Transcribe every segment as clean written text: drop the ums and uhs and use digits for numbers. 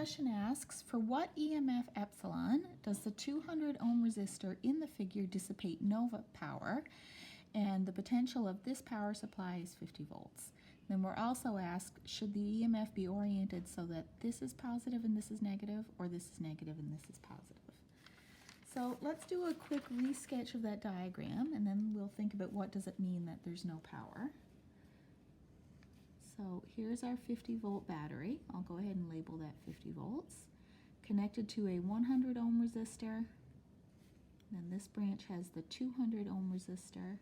question asks, for what EMF epsilon does the 200 ohm resistor in the figure dissipate nova power? And the potential of this power supply is 50 volts. Then we're also asked, should the EMF be oriented so that this is positive and this is negative, or this is negative and this is positive? So let's do a quick re-sketch of that diagram, and then we'll think about what does it mean that there's no power. So here's our 50 volt battery. I'll go ahead and label that 50 volts. Connected to a 100 ohm resistor. Then this branch has the 200 ohm resistor.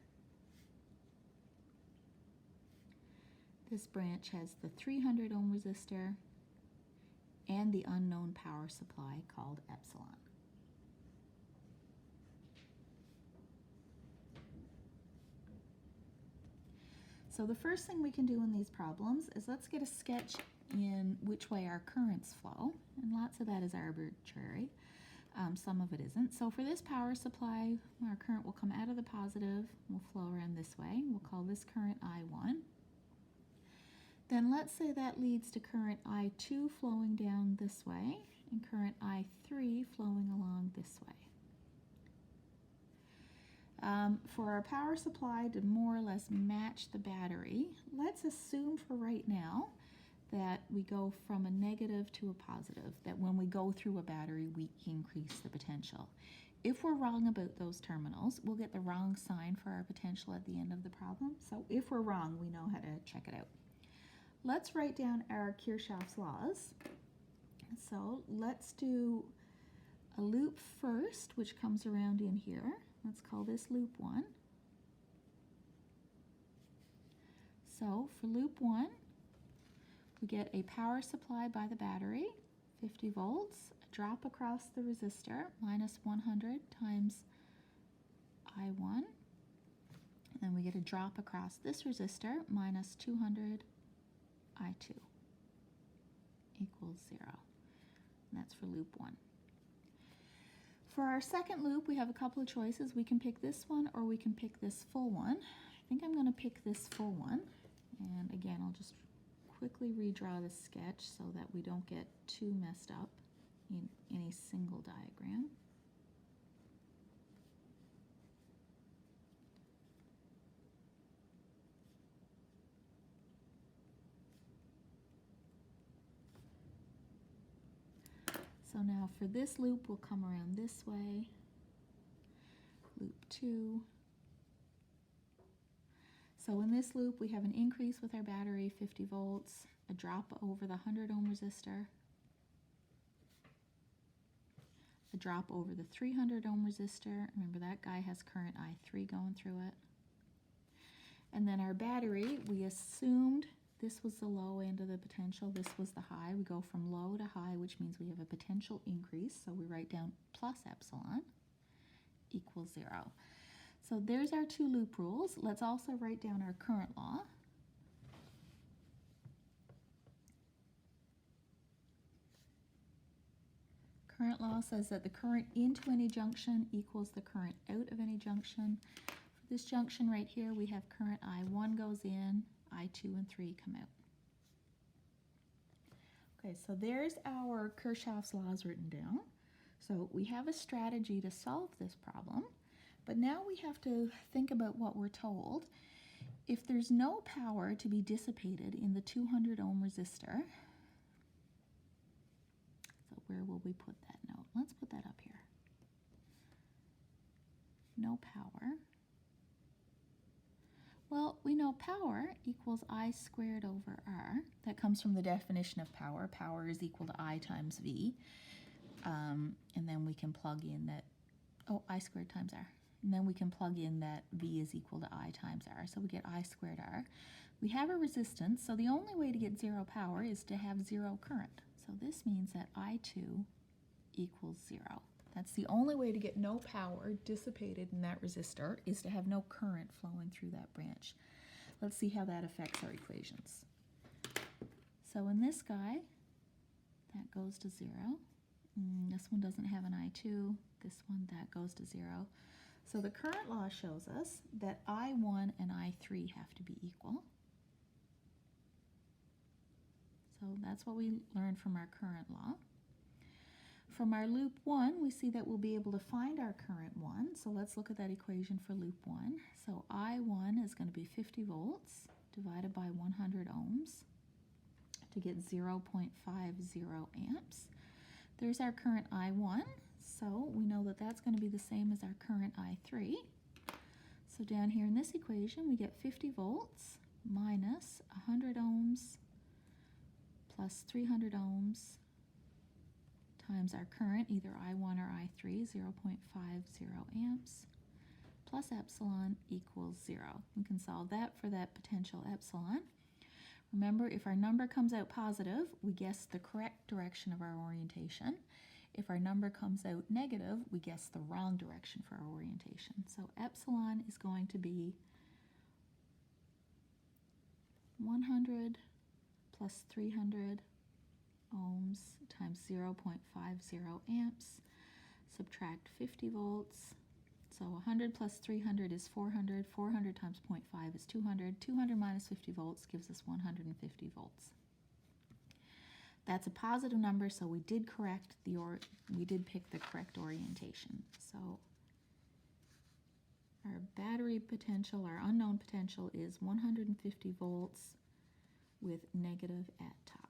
This branch has the 300 ohm resistor and the unknown power supply called epsilon. So the first thing we can do in these problems is let's get a sketch in which way our currents flow, and lots of that is arbitrary. Some of it isn't. So for this power supply, our current will come out of the positive, will flow around this way. We'll call this current I1. Then let's say that leads to current I2 flowing down this way and current I3 flowing along this way. For our power supply to more or less match the battery, let's assume for right now that we go from a negative to a positive, that when we go through a battery, we increase the potential. If we're wrong about those terminals, we'll get the wrong sign for our potential at the end of the problem. So if we're wrong, we know how to check it out. Let's write down our Kirchhoff's laws. So let's do a loop first, which comes around in here. Let's call this loop 1. So for loop 1, we get a power supply by the battery, 50 volts, a drop across the resistor, minus 100 times I1, and then we get a drop across this resistor, minus 200 I2 equals 0. And that's for loop 1. For our second loop, we have a couple of choices. We can pick this one or we can pick this full one. I think I'm going to pick this full one. And again, I'll just quickly redraw the sketch so that we don't get too messed up in any single diagram. So now for this loop, we'll come around this way, loop 2. So in this loop, we have an increase with our battery, 50 volts, a drop over the 100 ohm resistor, a drop over the 300 ohm resistor. Remember that guy has current I3 going through it. And then our battery, we assumed this was the low end of the potential, this was the high. We go from low to high, which means we have a potential increase. So we write down plus epsilon equals 0. So there's our two loop rules. Let's also write down our current law. Current law says that the current into any junction equals the current out of any junction. For this junction right here, we have current I1 goes in, I2 and 3 come out. Okay, so there's our Kirchhoff's laws written down. So we have a strategy to solve this problem, but now we have to think about what we're told. If there's no power to be dissipated in the 200 ohm resistor, so where will we put that note? Let's put that up here. No power. Well, we know power equals I squared over R. That comes from the definition of power. Power is equal to I times V. And then we can plug in that, I squared times R. And then we can plug in that V is equal to I times R. So we get I squared R. We have a resistance, so the only way to get 0 power is to have 0 current. So this means that I2 equals 0. That's the only way to get no power dissipated in that resistor, is to have no current flowing through that branch. Let's see how that affects our equations. So in this guy, that goes to 0. This one doesn't have an I2. This one, that goes to 0. So the current law shows us that I1 and I3 have to be equal. So that's what we learned from our current law. From our loop 1, we see that we'll be able to find our current 1. So let's look at that equation for loop 1. So I1 is going to be 50 volts divided by 100 ohms to get 0.50 amps. There's our current I1, so we know that that's going to be the same as our current I3. So down here in this equation, we get 50 volts minus 100 ohms plus 300 ohms times our current, either I1 or I3, 0.50 amps, plus epsilon equals 0. We can solve that for that potential epsilon. Remember, if our number comes out positive, we guess the correct direction of our orientation. If our number comes out negative, we guess the wrong direction for our orientation. So epsilon is going to be 100 plus 300 ohms times 0.50 amps, subtract 50 volts. So 100 plus 300 is 400. 400 times 0.5 is 200. 200 minus 50 volts gives us 150 volts. That's a positive number, so we did pick the correct orientation. So our battery potential, our unknown potential, is 150 volts with negative at top.